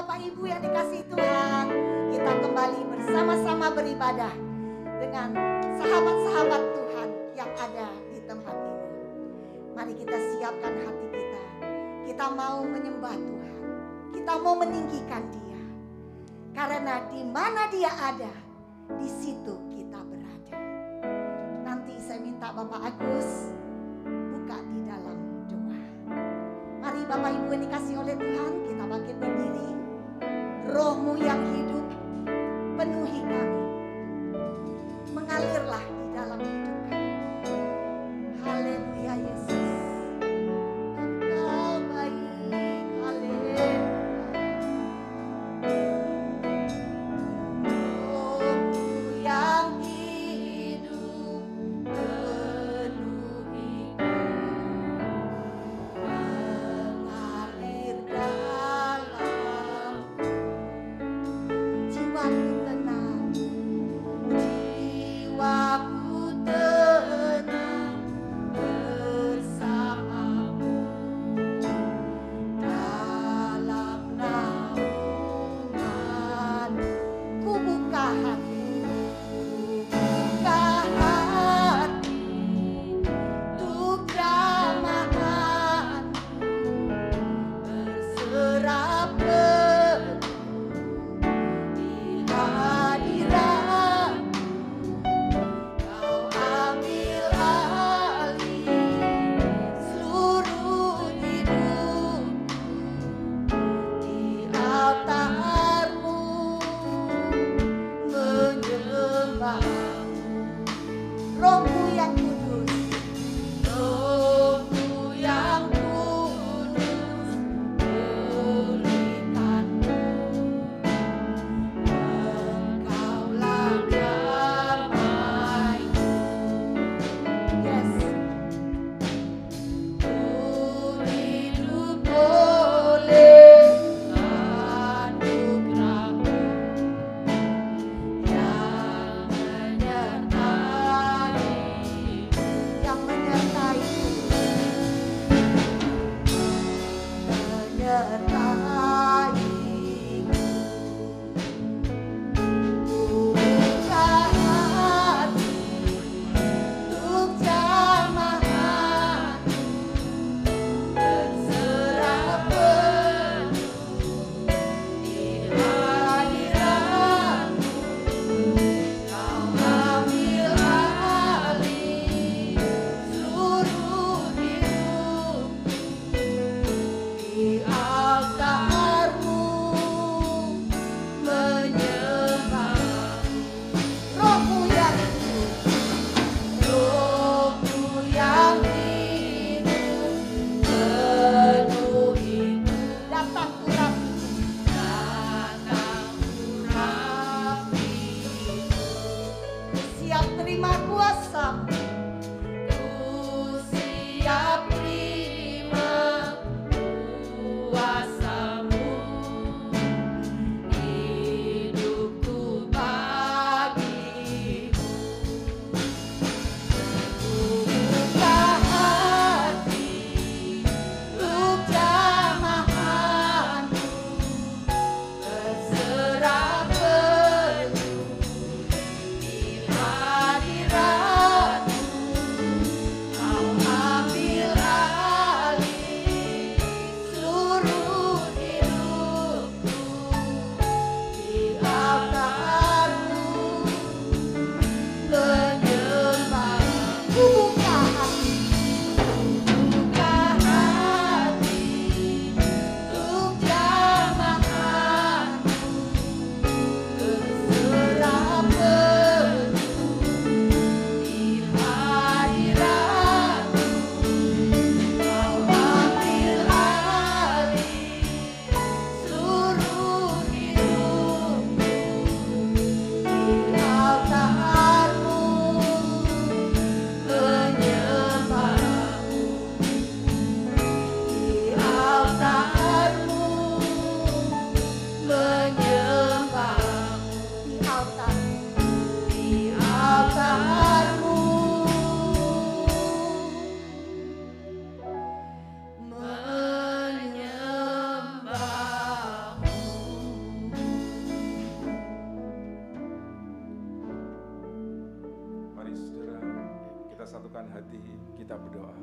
Bapak Ibu yang dikasihi Tuhan, kita kembali bersama-sama beribadah dengan sahabat-sahabat Tuhan yang ada di tempat ini. Mari kita siapkan hati kita. Kita mau menyembah Tuhan. Kita mau meninggikan Dia. Karena di mana Dia ada, di situ kita berada. Nanti saya minta Bapak Agus buka di dalam doa. Mari Bapak Ibu yang dikasih oleh Tuhan, kita bangkit berdiri. Roh-Mu yang hidup penuhi kami. Mengalirlah di dalam hidup kami. Haleluya Yesus. Engkau baik. Haleluya. Roh-Mu yang hidup penuhi mengalir dalam jiwaku tenang. berdoa.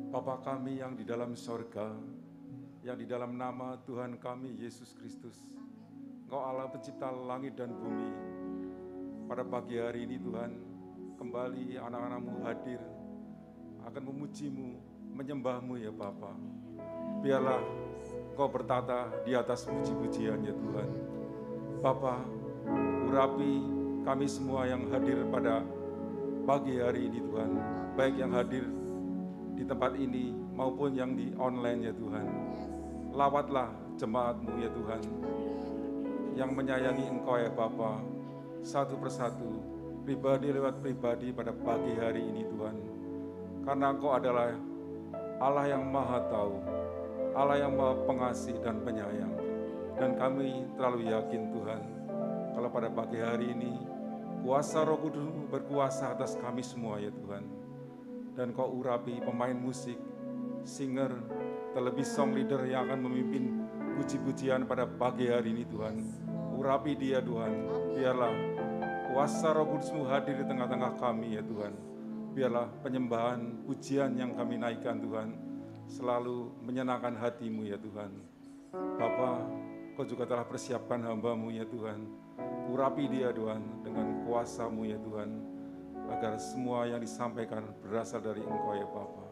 Bapa kami yang di dalam sorga, yang di dalam nama Tuhan kami Yesus Kristus, Engkau Allah pencipta langit dan bumi. Pada pagi hari ini Tuhan, kembali anak-anak-Mu hadir, akan memuji-Mu, menyembah-Mu ya Bapa. Biarlah Engkau bertata di atas puji-pujian ya Tuhan. Bapa, urapi kami semua yang hadir pada pagi hari ini Tuhan, baik yang hadir di tempat ini maupun yang di online ya Tuhan. Lawatlah jemaat-Mu ya Tuhan, yang menyayangi Engkau ya Bapa, satu persatu, pribadi lewat pribadi pada pagi hari ini Tuhan. Karena Engkau adalah Allah yang Maha Tahu, Allah yang Maha Pengasih dan Penyayang. Dan kami terlalu yakin Tuhan, kalau pada pagi hari ini, kuasa Roh Kudus berkuasa atas kami semua ya Tuhan. Dan Kau urapi pemain musik, singer, terlebih song leader yang akan memimpin puji-pujian pada pagi hari ini Tuhan. Urapi dia Tuhan, biarlah kuasa Roh Kudus-Mu hadir di tengah-tengah kami ya Tuhan. Biarlah penyembahan, pujian yang kami naikkan Tuhan, selalu menyenangkan hati-Mu ya Tuhan. Bapa, Kau juga telah persiapkan hamba-Mu ya Tuhan. Urapi dia Tuhan dengan kuasa-Mu ya Tuhan, agar semua yang disampaikan berasal dari Engkau ya Bapa.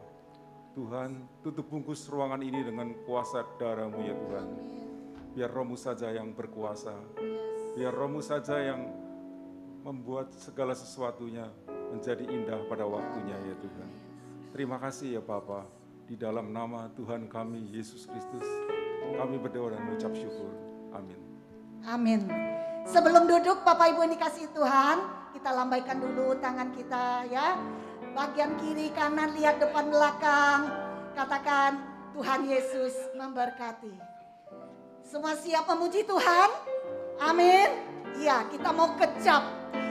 Tuhan, tutup bungkus ruangan ini dengan kuasa darah-Mu ya Tuhan. Biar Roh-Mu saja yang berkuasa. Biar Roh-Mu saja yang membuat segala sesuatunya menjadi indah pada waktunya ya Tuhan. Terima kasih ya Bapa. Di dalam nama Tuhan kami Yesus Kristus, kami berdoa dan mengucap syukur. Amin. Amin. Sebelum duduk Bapak Ibu yang dikasihi Tuhan, kita lambaikan dulu tangan kita ya. Bagian kiri kanan lihat depan belakang. Katakan Tuhan Yesus memberkati. Semua siap memuji Tuhan? Amin. Iya, kita mau kecap.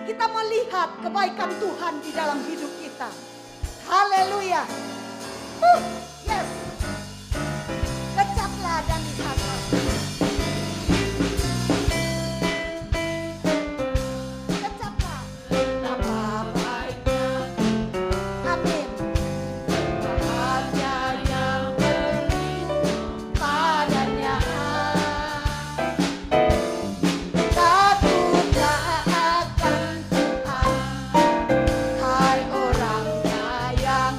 Kita mau lihat kebaikan Tuhan di dalam hidup kita. Haleluya. Yes. Kecaplah dan lihatlah. Kecaplah. Betapa baiknya. Amin. Hanya yang beriman padanya. Takutlah akan Tuhan, hai orangnya yang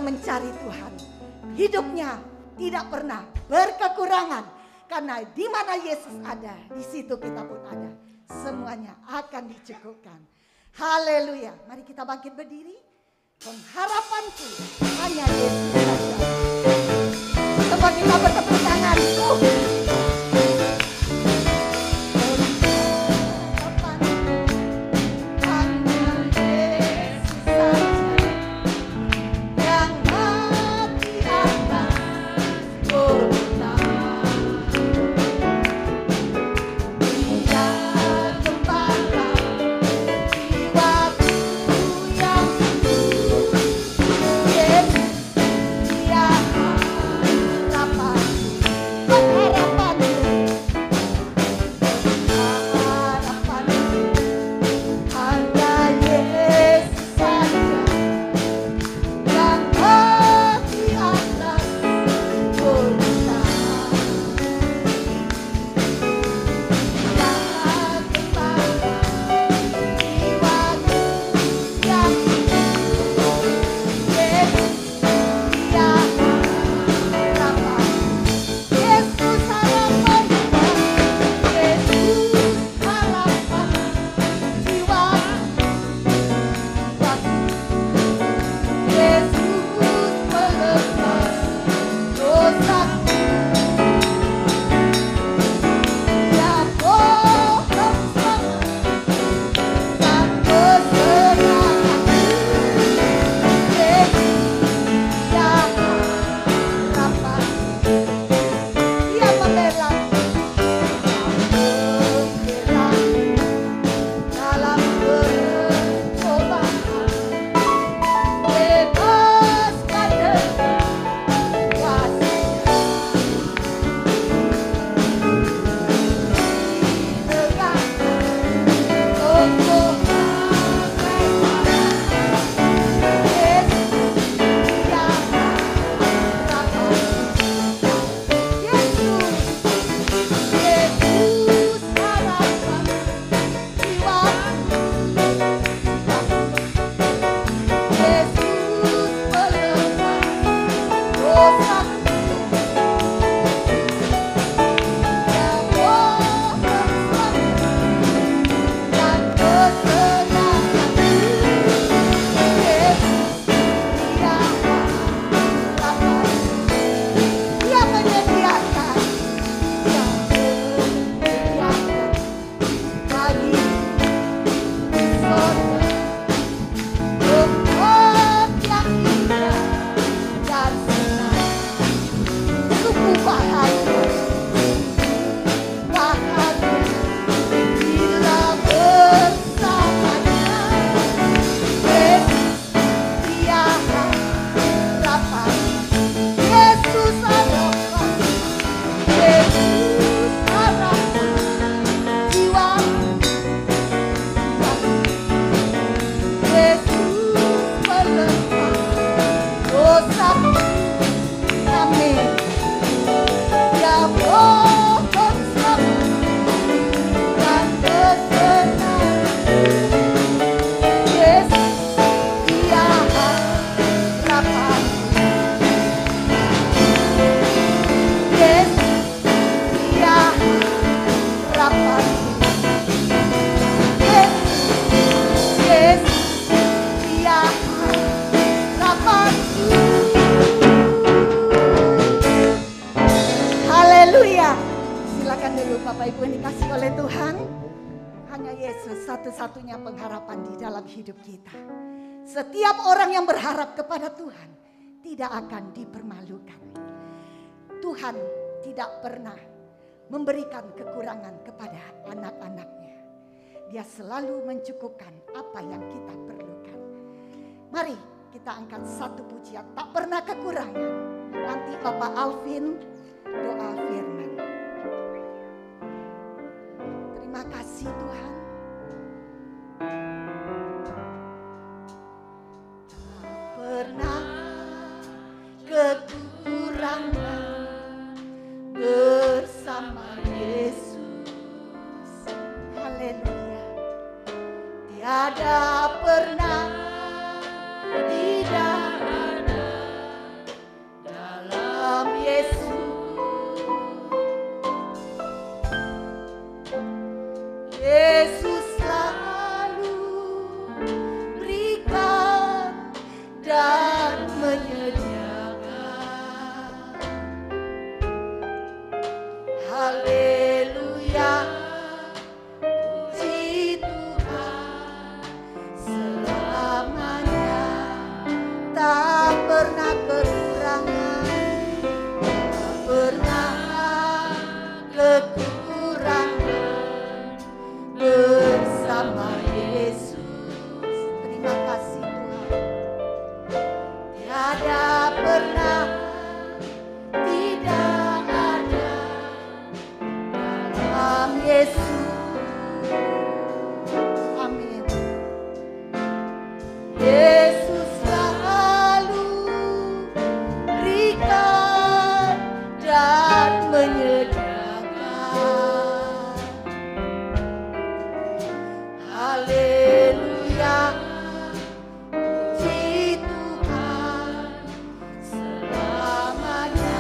mencari Tuhan, hidupnya tidak pernah berkekurangan. Karena di mana Yesus ada, di situ kita pun ada. Semuanya akan dicukupkan. Haleluya. Mari kita bangkit berdiri. Pengharapanku hanya Yesus saja. Coba kita bertepuk tangan. Satu-satunya pengharapan di dalam hidup kita. Setiap orang yang berharap kepada Tuhan tidak akan dipermalukan. Tuhan tidak pernah memberikan kekurangan kepada anak-anaknya. Dia selalu mencukupkan apa yang kita perlukan. Mari kita angkat satu pujian, tak pernah kekurangan. Nanti Bapak Alvin doa firman. Terima kasih Tuhan. Pernah kekurangan bersama Yesus. Haleluya. Tiada pernah, tidak ada Yesus selalu berikan dan menyediakan. Haleluya, puji Tuhan selamanya, tak pernah kekurangan, tak pernah kekurangan bersama Yesus. Terima kasih Tuhan. Tiada pernah tidak ada dalam Yesus. Amin. Yesus selalu berikan dan menyediakan. Haleluya, puji Tuhan selamanya.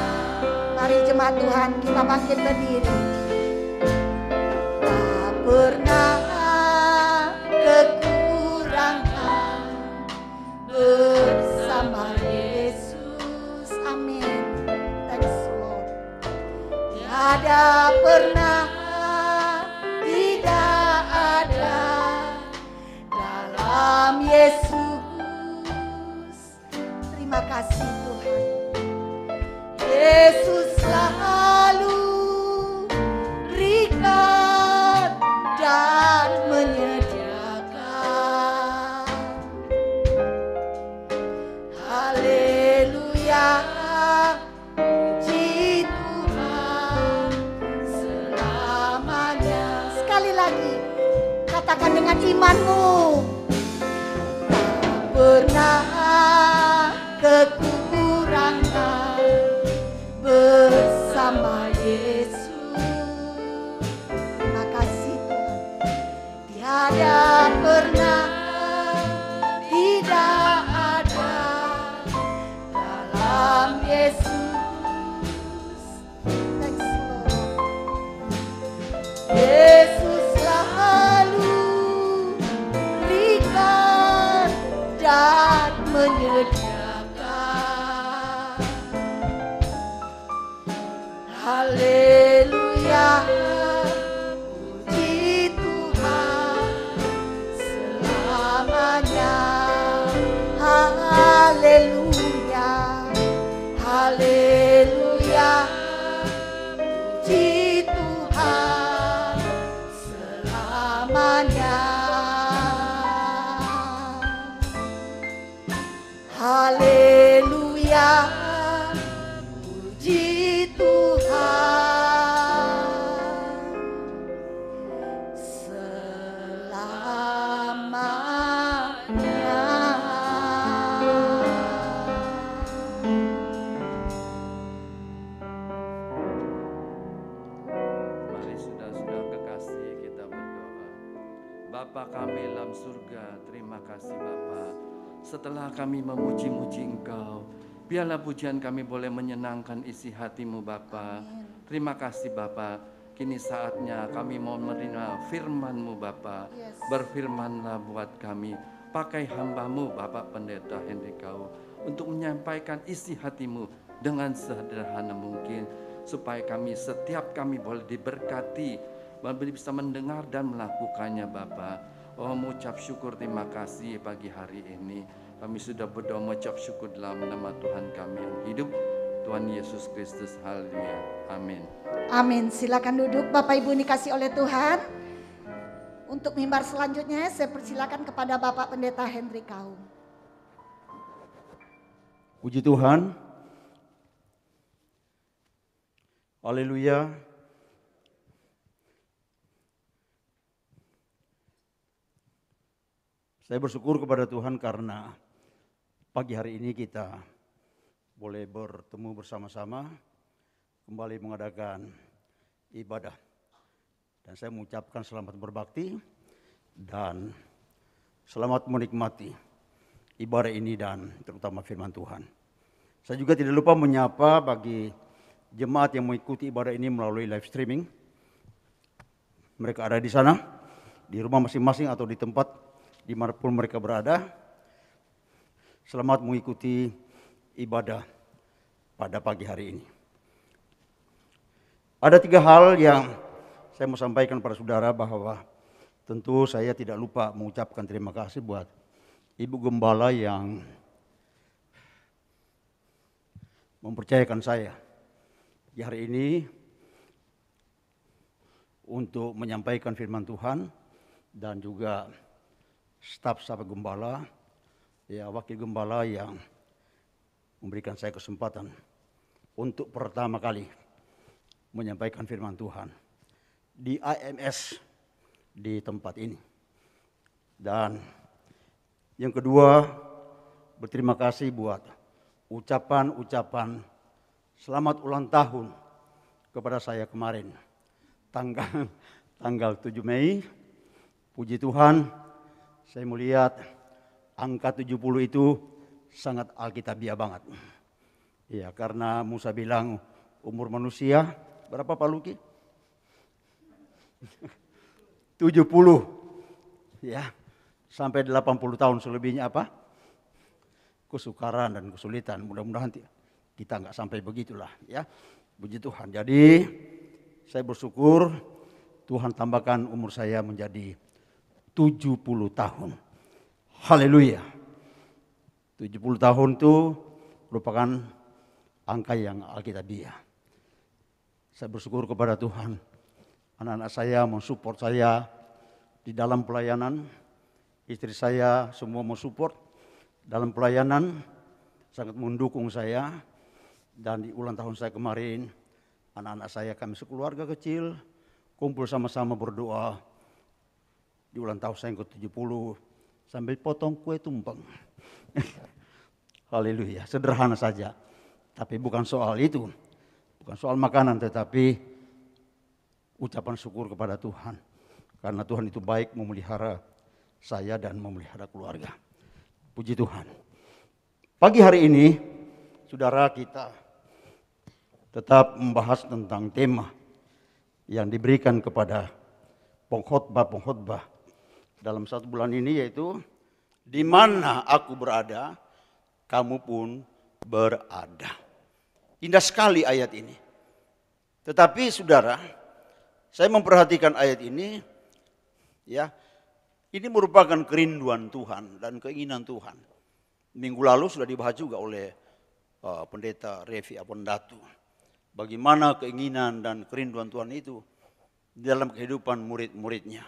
Mari jemaat Tuhan, kita bangkit berdiri. Tak pernah kekurangan bersama Yesus. Amin. Thanks Lord. Tiada pernah tidak ada dalam Yesus. Terima kasih Tuhan. Yesus selalu berikan dan menyediakan. Haleluya, puji Tuhan selamanya. Sekali lagi, katakan dengan imanmu. Tak pernah kekurangan bersama Yesus. Terima kasih Tuhan. Tiada pernah tidak ada dalam Yesus. Thanks Lord. Yesus selalu berikan dan menyediakan. Haleluya, puji Tuhan selamanya. Haleluya, haleluya, puji Tuhan selamanya. Haleluya, puji Tuhan selamanya. Mari saudara-saudara kekasih, kita berdoa. Bapa kami dalam surga, terima kasih Bapa. Setelah kami memuji-muji Engkau, biarlah pujian kami boleh menyenangkan isi hatimu Bapa. Terima kasih Bapa. Kini saatnya kami mau menerima firman-Mu Bapa. Berfirmanlah buat kami. Pakai hamba-Mu Bapak Pendeta Henry Kau untuk menyampaikan isi hatimu dengan sederhana mungkin, supaya kami setiap kami boleh diberkati, boleh bisa mendengar dan melakukannya Bapa. Oh, mengucap syukur terima kasih pagi hari ini. Kami sudah berdoa mengucap syukur dalam nama Tuhan kami yang hidup, Tuhan Yesus Kristus. Haleluya. Amin. Amin. Silakan duduk Bapak Ibu dikasih oleh Tuhan. Untuk mimbar selanjutnya saya persilakan kepada Bapak Pendeta Henry Kaum. Puji Tuhan. Haleluya. Saya bersyukur kepada Tuhan karena pagi hari ini kita boleh bertemu bersama-sama, kembali mengadakan ibadah. Dan saya mengucapkan selamat berbakti dan selamat menikmati ibadah ini dan terutama firman Tuhan. Saya juga tidak lupa menyapa bagi jemaat yang mengikuti ibadah ini melalui live streaming. Mereka ada di sana. di rumah masing-masing atau di tempat dimanapun mereka berada. Selamat mengikuti ibadah pada pagi hari ini. Ada 3 hal yang saya mau sampaikan pada saudara, bahwa tentu saya tidak lupa mengucapkan terima kasih buat Ibu Gembala yang mempercayakan saya di hari ini untuk menyampaikan firman Tuhan, dan juga staf gembala, ya wakil gembala yang memberikan saya kesempatan untuk pertama kali menyampaikan firman Tuhan di IMS di tempat ini. Dan yang kedua, berterima kasih buat ucapan-ucapan selamat ulang tahun kepada saya kemarin tanggal 7 Mei. Puji Tuhan, saya melihat angka 70 itu sangat alkitabiah banget. Ya, karena Musa bilang umur manusia berapa Pak Luki? 70. Ya, sampai 80 tahun, selebihnya apa? Kesukaran dan kesulitan. Mudah-mudahan kita nggak sampai begitulah, ya. Puji Tuhan. Jadi saya bersyukur Tuhan tambahkan umur saya menjadi 70 tahun. Haleluya. 70 tahun itu merupakan angka yang alkitabiah. Saya bersyukur kepada Tuhan. Anak-anak saya mensupport saya di dalam pelayanan. Istri saya semua mensupport dalam pelayanan, sangat mendukung saya. Dan di ulang tahun saya kemarin, anak-anak saya, kami sekeluarga kecil kumpul sama-sama berdoa di ulang tahun saya yang ke-70 sambil potong kue tumpeng. Haleluya, sederhana saja. Tapi bukan soal itu, bukan soal makanan, tetapi ucapan syukur kepada Tuhan. Karena Tuhan itu baik memelihara saya dan memelihara keluarga. Puji Tuhan. Pagi hari ini, saudara, kita tetap membahas tentang tema yang diberikan kepada pengkhotbah dalam 1 bulan ini, yaitu di mana aku berada, kamu pun berada. Indah sekali ayat ini. Tetapi saudara, saya memperhatikan ayat ini, ya, ini merupakan kerinduan Tuhan dan keinginan Tuhan. Minggu lalu sudah dibahas juga oleh pendeta Revi Apondatu. Bagaimana keinginan dan kerinduan Tuhan itu dalam kehidupan murid-muridnya.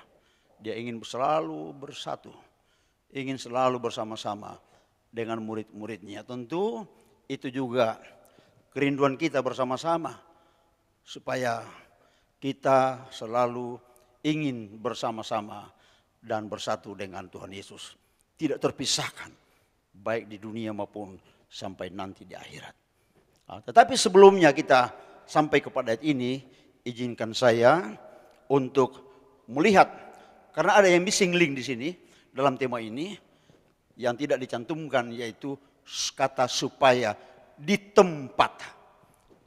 Dia ingin selalu bersatu, ingin selalu bersama-sama dengan murid-muridnya. Tentu itu juga kerinduan kita bersama-sama, supaya kita selalu ingin bersama-sama dan bersatu dengan Tuhan Yesus. Tidak terpisahkan, baik di dunia maupun sampai nanti di akhirat. Tetapi sebelumnya kita sampai kepada ayat ini, izinkan saya untuk melihat, karena ada yang missing link di sini dalam tema ini yang tidak dicantumkan, yaitu kata supaya di tempat.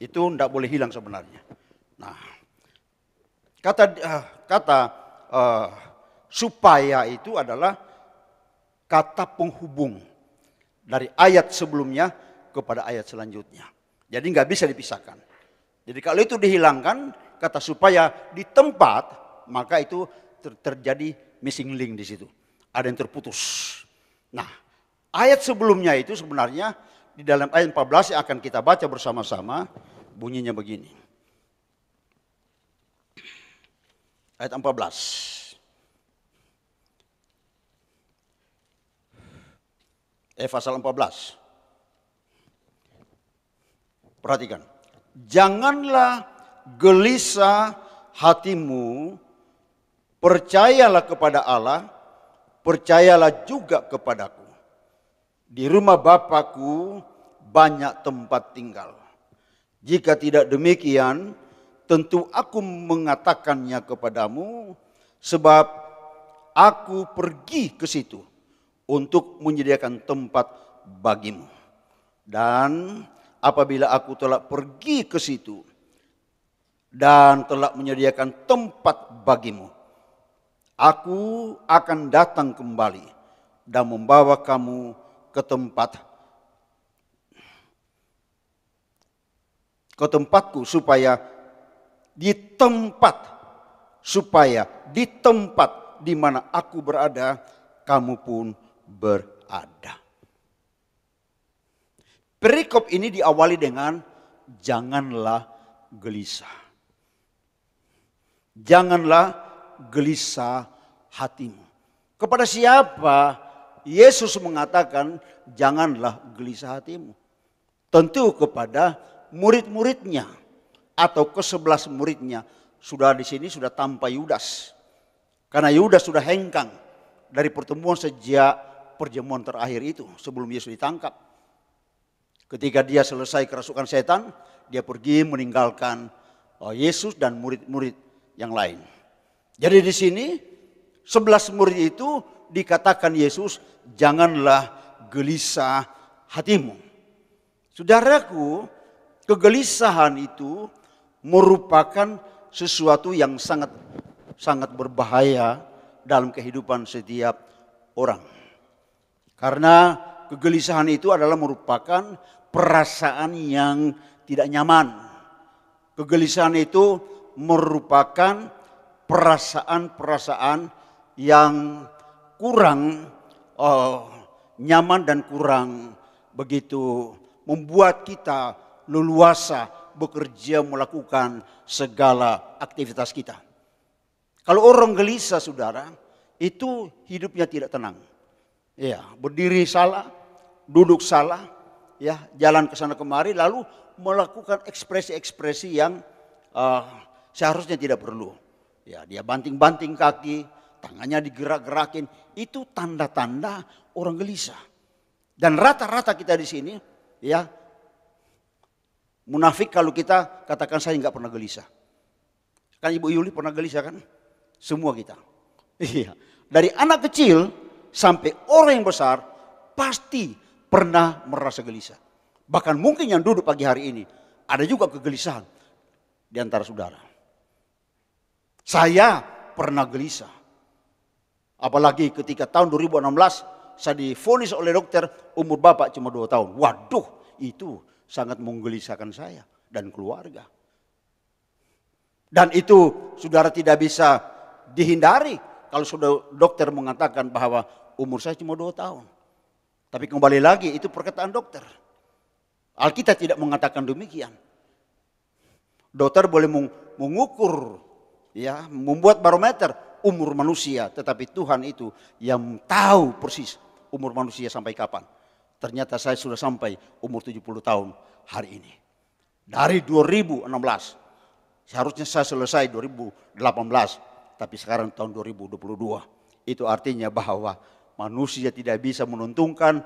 Itu tidak boleh hilang sebenarnya. Nah, kata supaya itu adalah kata penghubung dari ayat sebelumnya kepada ayat selanjutnya. Jadi nggak bisa dipisahkan. Jadi kalau itu dihilangkan, kata supaya di tempat, maka itu terjadi missing link di situ. Ada yang terputus. Nah, ayat sebelumnya itu sebenarnya di dalam ayat 14 yang akan kita baca bersama-sama, bunyinya begini. Ayat 14. Pasal 14. Perhatikan. Janganlah gelisah hatimu, percayalah kepada Allah, percayalah juga kepadaku. Di rumah Bapakku banyak tempat tinggal. Jika tidak demikian, tentu aku mengatakannya kepadamu, sebab aku pergi ke situ untuk menyediakan tempat bagimu. Dan apabila aku telah pergi ke situ dan telah menyediakan tempat bagimu, Aku akan datang kembali dan membawa kamu ke tempatku supaya di tempat di mana aku berada, kamu pun berada. Perikop ini diawali dengan janganlah gelisah. Janganlah gelisah hatimu. Kepada siapa Yesus mengatakan janganlah gelisah hatimu? Tentu kepada murid-muridnya atau ke-11 muridnya. Sudah di sini sudah tanpa Yudas. Karena Yudas sudah hengkang dari pertemuan sejak perjamuan terakhir itu sebelum Yesus ditangkap. Ketika dia selesai kerasukan setan, dia pergi meninggalkan Yesus dan murid-murid yang lain. Jadi di sini 11 murid itu dikatakan Yesus, janganlah gelisah hatimu. Saudaraku, kegelisahan itu merupakan sesuatu yang sangat berbahaya dalam kehidupan setiap orang. Karena kegelisahan itu adalah merupakan perasaan yang tidak nyaman. Kegelisahan itu merupakan perasaan-perasaan yang kurang nyaman dan kurang begitu membuat kita leluasa bekerja melakukan segala aktivitas kita. Kalau orang gelisah, saudara, itu hidupnya tidak tenang. Ya, berdiri salah, duduk salah, ya, jalan ke sana kemari, lalu melakukan ekspresi-ekspresi yang seharusnya tidak perlu. Ya, dia banting-banting kaki, tangannya digerak-gerakin, itu tanda-tanda orang gelisah. Dan rata-rata kita di sini, ya, munafik kalau kita katakan saya nggak pernah gelisah. Kan Ibu Yuli pernah gelisah kan? Semua kita. Iya. Dari anak kecil sampai orang yang besar pasti pernah merasa gelisah. Bahkan mungkin yang duduk pagi hari ini ada juga kegelisahan di antara saudara. Saya pernah gelisah. Apalagi ketika tahun 2016 saya divonis oleh dokter umur Bapak cuma 2 tahun. Waduh, itu sangat menggelisahkan saya dan keluarga. Dan itu saudara tidak bisa dihindari kalau sudah dokter mengatakan bahwa umur saya cuma 2 tahun. Tapi kembali lagi itu perkataan dokter. Alkitab tidak mengatakan demikian. Dokter boleh mengukur, ya, membuat barometer umur manusia, tetapi Tuhan itu yang tahu persis umur manusia sampai kapan. Ternyata saya sudah sampai umur 70 tahun hari ini. Dari 2016. Seharusnya saya selesai 2018, tapi sekarang tahun 2022. Itu artinya bahwa manusia tidak bisa menentukan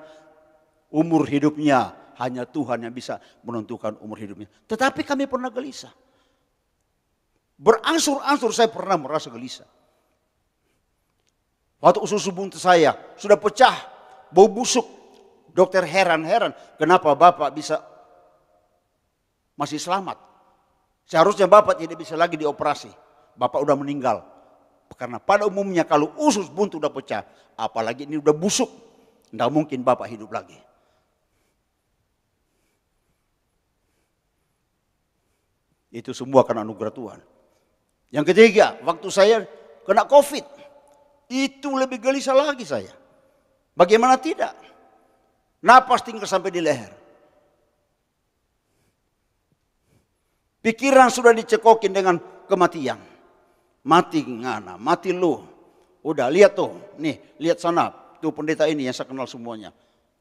umur hidupnya. Hanya Tuhan yang bisa menentukan umur hidupnya. Tetapi kami pernah gelisah. Berangsur-angsur saya pernah merasa gelisah. Waktu usus buntu saya sudah pecah, bau busuk. Dokter heran-heran, kenapa Bapak bisa masih selamat? Seharusnya Bapak tidak bisa lagi dioperasi. Bapak udah meninggal. Karena pada umumnya kalau usus buntu udah pecah, apalagi ini udah busuk, tidak mungkin Bapak hidup lagi. Itu semua karena anugerah Tuhan. Yang ketiga, waktu saya kena COVID, itu lebih gelisah lagi saya. Bagaimana tidak? Napas tinggal sampai di leher. Pikiran sudah dicekokin dengan kematian. Mati ngana, mati lu. Udah lihat tuh, nih lihat sana. Tuh pendeta ini yang saya kenal semuanya.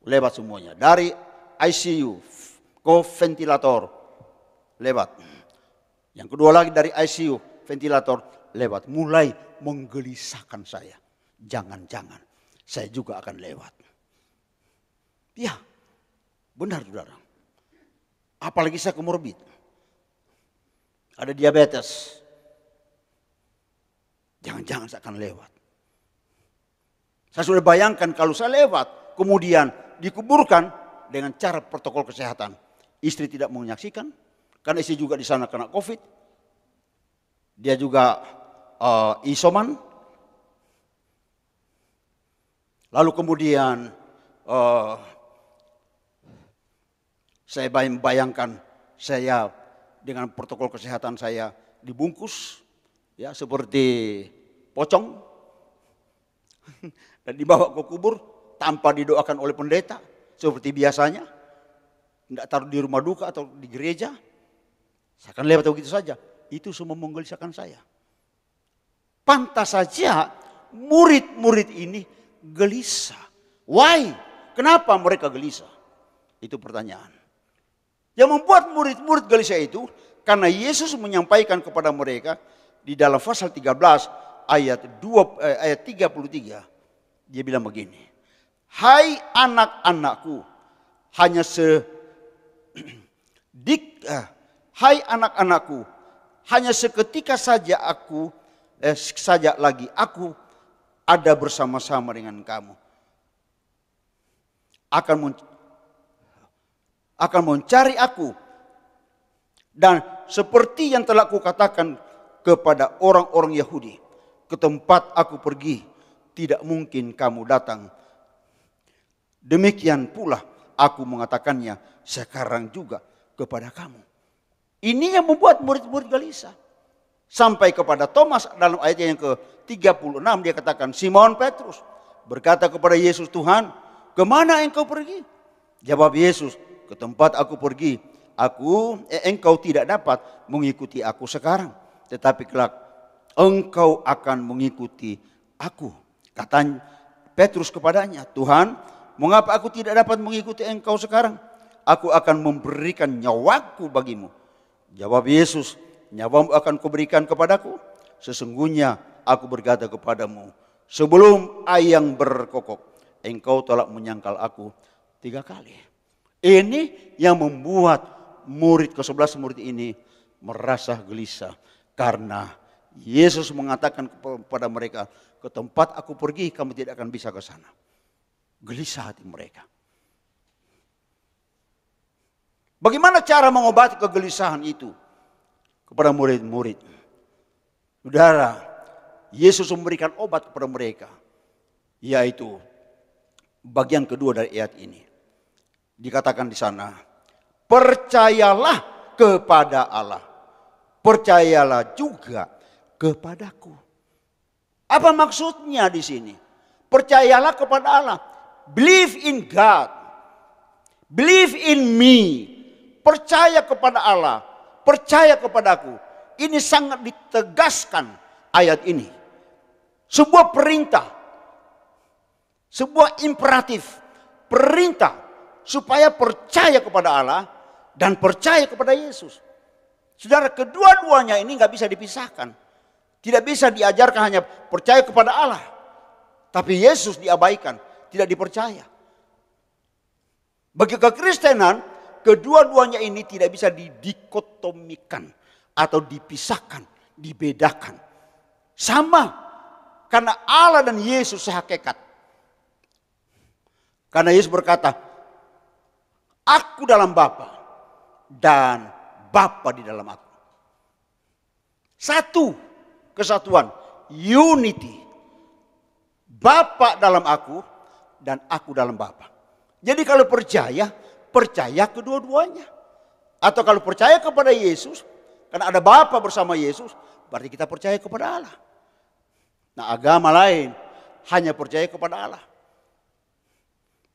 Lewat semuanya. Dari ICU ke ventilator. Lewat. Yang kedua lagi dari ICU, ventilator lewat. Mulai menggelisahkan saya. Jangan-jangan saya juga akan lewat. Ya, benar saudara. Apalagi saya komorbid. Ada diabetes. Jangan-jangan saya akan lewat. Saya sudah bayangkan kalau saya lewat, kemudian dikuburkan dengan cara protokol kesehatan. Istri tidak menyaksikan, karena istri juga di sana kena COVID. Dia juga isoman. Lalu kemudian saya membayangkan saya dengan protokol kesehatan saya dibungkus ya seperti pocong dan dibawa ke kubur tanpa didoakan oleh pendeta seperti biasanya. Tidak taruh di rumah duka atau di gereja. Saya akan lewat begitu saja. Itu semua menggelisahkan saya. Pantas saja murid-murid ini gelisah. Why? Kenapa mereka gelisah? Itu pertanyaan. Yang membuat murid-murid gelisah itu karena Yesus menyampaikan kepada mereka di dalam pasal 13 ayat 33. Dia bilang begini. Hai anak-anakku, hai anak-anakku, hanya seketika saja lagi aku ada bersama-sama dengan kamu. Akan mencari aku. Dan seperti yang telah kukatakan kepada orang-orang Yahudi, ke tempat aku pergi, tidak mungkin kamu datang. Demikian pula aku mengatakannya sekarang juga kepada kamu. Ini yang membuat murid-murid gelisah. Sampai kepada Thomas dalam ayat yang ke-36 dia katakan, Simon Petrus berkata kepada Yesus, Tuhan, kemana engkau pergi? Jawab Yesus, ke tempat aku pergi, engkau tidak dapat mengikuti aku sekarang. Tetapi kelak engkau akan mengikuti aku. Kata Petrus kepadanya, Tuhan, mengapa aku tidak dapat mengikuti engkau sekarang? Aku akan memberikan nyawaku bagimu. Jawab Yesus, nyawamu akan kuberikan kepadaku. Sesungguhnya aku berkata kepadamu, sebelum ayam berkokok, engkau telah menyangkal aku 3 kali. Ini yang membuat murid ke-11 murid ini merasa gelisah. Karena Yesus mengatakan kepada mereka, ke tempat aku pergi kamu tidak akan bisa ke sana. Gelisah hati mereka. Bagaimana cara mengobati kegelisahan itu kepada murid-murid? Saudara, Yesus memberikan obat kepada mereka. Yaitu bagian kedua dari ayat ini. Dikatakan di sana, percayalah kepada Allah. Percayalah juga kepadaku. Apa maksudnya di sini? Percayalah kepada Allah. Believe in God. Believe in me. Percaya kepada Allah. Percaya kepadaku. Ini sangat ditegaskan ayat ini. Sebuah perintah. Sebuah imperatif. Perintah. Supaya percaya kepada Allah. Dan percaya kepada Yesus. Saudara, kedua-duanya ini nggak bisa dipisahkan. Tidak bisa diajarkan hanya percaya kepada Allah. Tapi Yesus diabaikan, tidak dipercaya. Bagi kekristenan, kedua-duanya ini tidak bisa didikotomikan atau dipisahkan, dibedakan. Sama, karena Allah dan Yesus sehakikat. Karena Yesus berkata, aku dalam Bapa dan Bapa di dalam aku. Satu kesatuan, unity. Bapa dalam aku dan aku dalam Bapa. Jadi kalau percaya, percaya kedua-duanya. Atau kalau percaya kepada Yesus, karena ada Bapa bersama Yesus, berarti kita percaya kepada Allah. Nah, agama lain hanya percaya kepada Allah.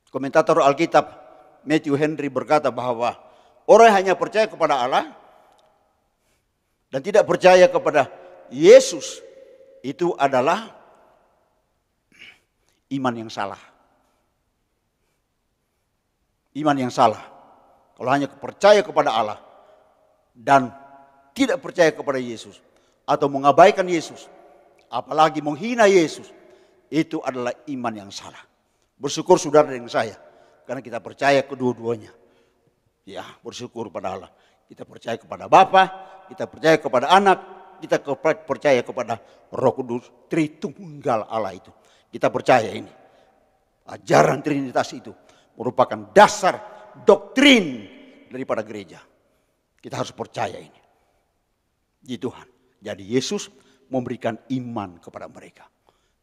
Komentator Alkitab Matthew Henry berkata bahwa orang yang hanya percaya kepada Allah dan tidak percaya kepada Yesus itu adalah iman yang salah. Iman yang salah. Kalau hanya percaya kepada Allah dan tidak percaya kepada Yesus atau mengabaikan Yesus, apalagi menghina Yesus, itu adalah iman yang salah. Bersyukur saudara dengan saya karena kita percaya kedua-duanya. Ya, bersyukur pada Allah. Kita percaya kepada Bapa, kita percaya kepada Anak, kita percaya kepada Roh Kudus, Tritunggal Allah itu. Kita percaya ini. Ajaran Trinitas itu merupakan dasar doktrin daripada gereja. Kita harus percaya ini. Di Tuhan. Jadi Yesus memberikan iman kepada mereka.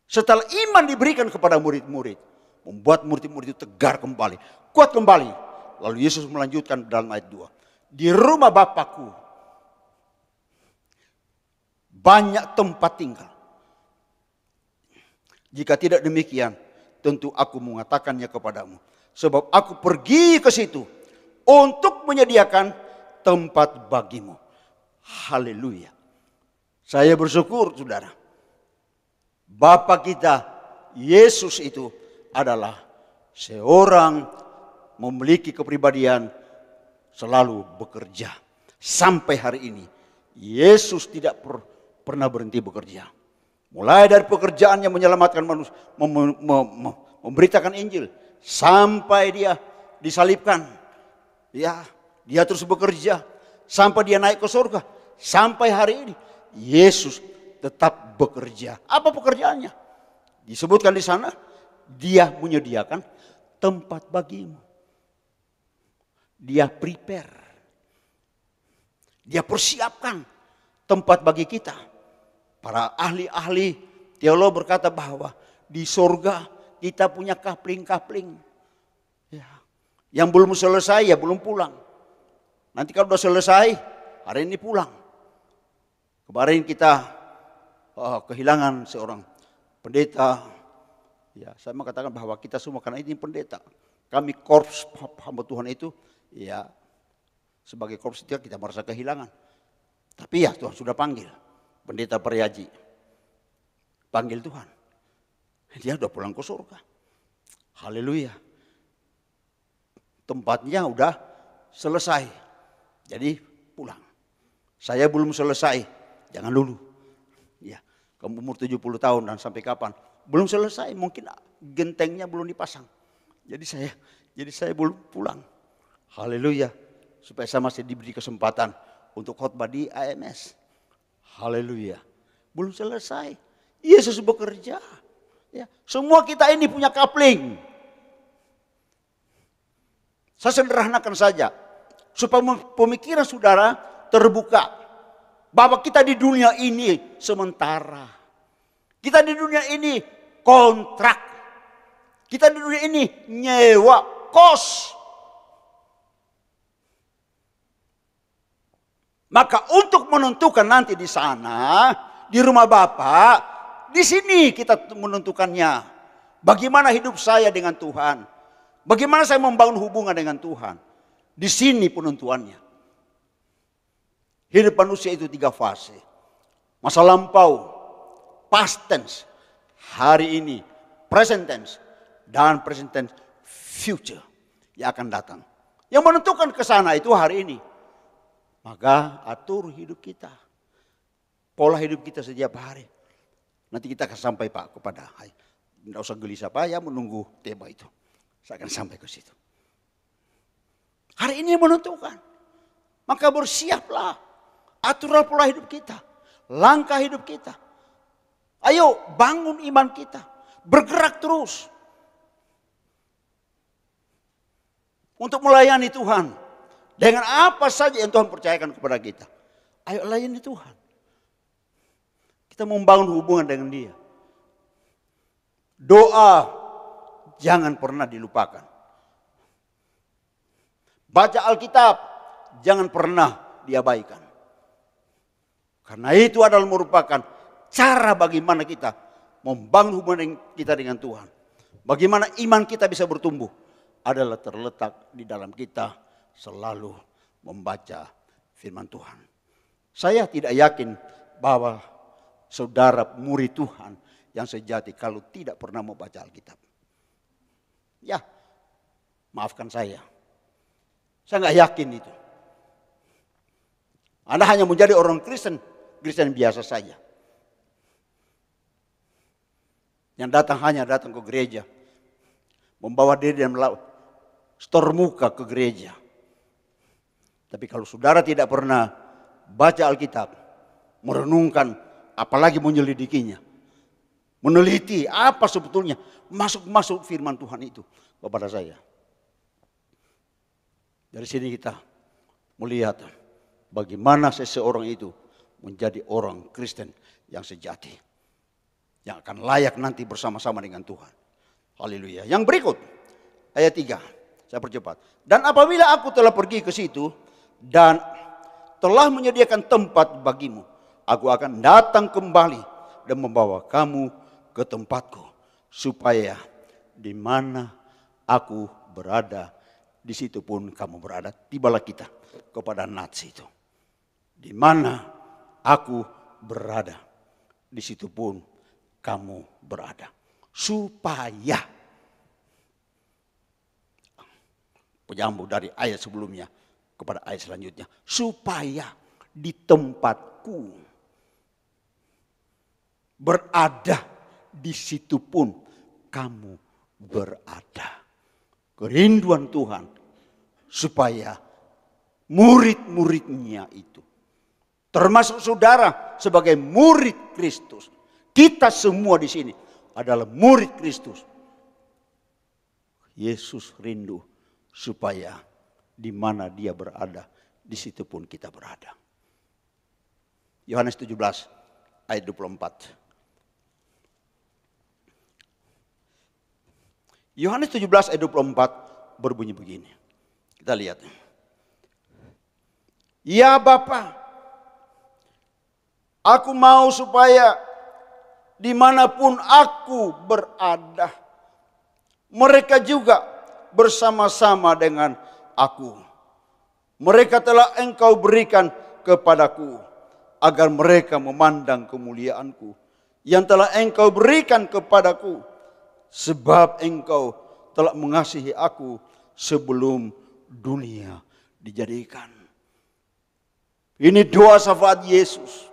Setelah iman diberikan kepada murid-murid, membuat murid-murid itu tegar kembali, kuat kembali. Lalu Yesus melanjutkan dalam ayat 2. Di rumah Bapakku banyak tempat tinggal. Jika tidak demikian, tentu aku mengatakannya kepadamu. Sebab aku pergi ke situ untuk menyediakan tempat bagimu. Haleluya. Saya bersyukur saudara. Bapa kita Yesus itu adalah seorang memiliki kepribadian selalu bekerja. Sampai hari ini Yesus tidak pernah berhenti bekerja. Mulai dari pekerjaannya menyelamatkan manusia, memberitakan Injil, sampai dia disalibkan. Ya, dia terus bekerja sampai dia naik ke surga. Sampai hari ini Yesus tetap bekerja. Apa pekerjaannya? Disebutkan di sana, dia menyediakan tempat bagimu. Dia prepare. Dia persiapkan tempat bagi kita. Para ahli-ahli teolog berkata bahwa di surga kita punya kapling-kapling. Ya. Yang belum selesai ya belum pulang. Nanti kalau sudah selesai, hari ini pulang. Kemarin kita kehilangan seorang pendeta. Ya, saya mengatakan bahwa kita semua karena ini pendeta. Kami korps hamba Tuhan itu, ya sebagai korps kita merasa kehilangan. Tapi ya Tuhan sudah panggil. Pendeta Priaji. Panggil Tuhan. Dia sudah pulang ke surga. Haleluya. Tempatnya udah selesai. Jadi pulang. Saya belum selesai. Jangan dulu. Ya, kamu umur 70 tahun dan sampai kapan? Belum selesai. Mungkin gentengnya belum dipasang. Jadi saya belum pulang. Haleluya. Supaya saya masih diberi kesempatan untuk khotbah di AMS. Haleluya. Belum selesai. Yesus bekerja. Ya, semua kita ini punya kapling. Saya sederhanakan saja. Supaya pemikiran saudara terbuka. Bahwa kita di dunia ini sementara. Kita di dunia ini kontrak. Kita di dunia ini nyewa kos. Maka untuk menentukan nanti di sana, di rumah Bapa, di sini kita menentukannya. Bagaimana hidup saya dengan Tuhan? Bagaimana saya membangun hubungan dengan Tuhan? Di sini penentuannya. Hidup manusia itu 3 fase. Masa lampau, past tense, hari ini, present tense, dan present tense future yang akan datang. Yang menentukan ke sana itu hari ini. Maka atur hidup kita. Pola hidup kita setiap hari. Nanti kita akan sampai Pak kepada. Tidak usah gelisah Pak ya menunggu tema itu. Saya akan sampai ke situ. Hari ini menentukan. Maka bersiaplah. Aturlah pola hidup kita. Langkah hidup kita. Ayo bangun iman kita. Bergerak terus. Untuk melayani Tuhan. Dengan apa saja yang Tuhan percayakan kepada kita. Ayo layani Tuhan. Kita membangun hubungan dengan Dia. Doa jangan pernah dilupakan. Baca Alkitab jangan pernah diabaikan. Karena itu adalah merupakan cara bagaimana kita membangun hubungan kita dengan Tuhan. Bagaimana iman kita bisa bertumbuh adalah terletak di dalam kita selalu membaca firman Tuhan. Saya tidak yakin bahwa saudara murid Tuhan yang sejati kalau tidak pernah membaca Alkitab. Ya, maafkan saya. Saya nggak yakin itu. Anda hanya menjadi orang Kristen biasa saja. Yang hanya datang ke gereja. Membawa diri dan setor muka ke gereja. Tapi kalau saudara tidak pernah baca Alkitab, merenungkan, apalagi menyelidikinya, meneliti apa sebetulnya masuk firman Tuhan itu kepada saya. Dari sini kita melihat bagaimana seseorang itu menjadi orang Kristen yang sejati. Yang akan layak nanti bersama-sama dengan Tuhan. Haleluya. Yang berikut, ayat 3. Saya percepat. Dan apabila aku telah pergi ke situ dan telah menyediakan tempat bagimu, aku akan datang kembali dan membawa kamu ke tempatku, supaya di mana aku berada, di situ pun kamu berada. Tibalah kita kepada nats itu. Di mana aku berada, di situ pun kamu berada. Supaya, penyambung dari ayat sebelumnya kepada ayat selanjutnya. Supaya di tempatku berada, di situ pun kamu berada. Kerinduan Tuhan supaya murid-muridnya itu, termasuk saudara sebagai murid Kristus, kita semua di sini adalah murid Kristus. Yesus rindu supaya di mana dia berada, di situ pun kita berada. Yohanes 17 ayat 24. Yohanes 17 ayat 24 berbunyi begini. Kita lihat. Ya Bapa, aku mau supaya dimanapun aku berada, mereka juga bersama-sama dengan aku. Mereka telah Engkau berikan kepadaku, agar mereka memandang kemuliaanku yang telah Engkau berikan kepadaku. Sebab Engkau telah mengasihi aku sebelum dunia dijadikan. Ini doa syafaat Yesus.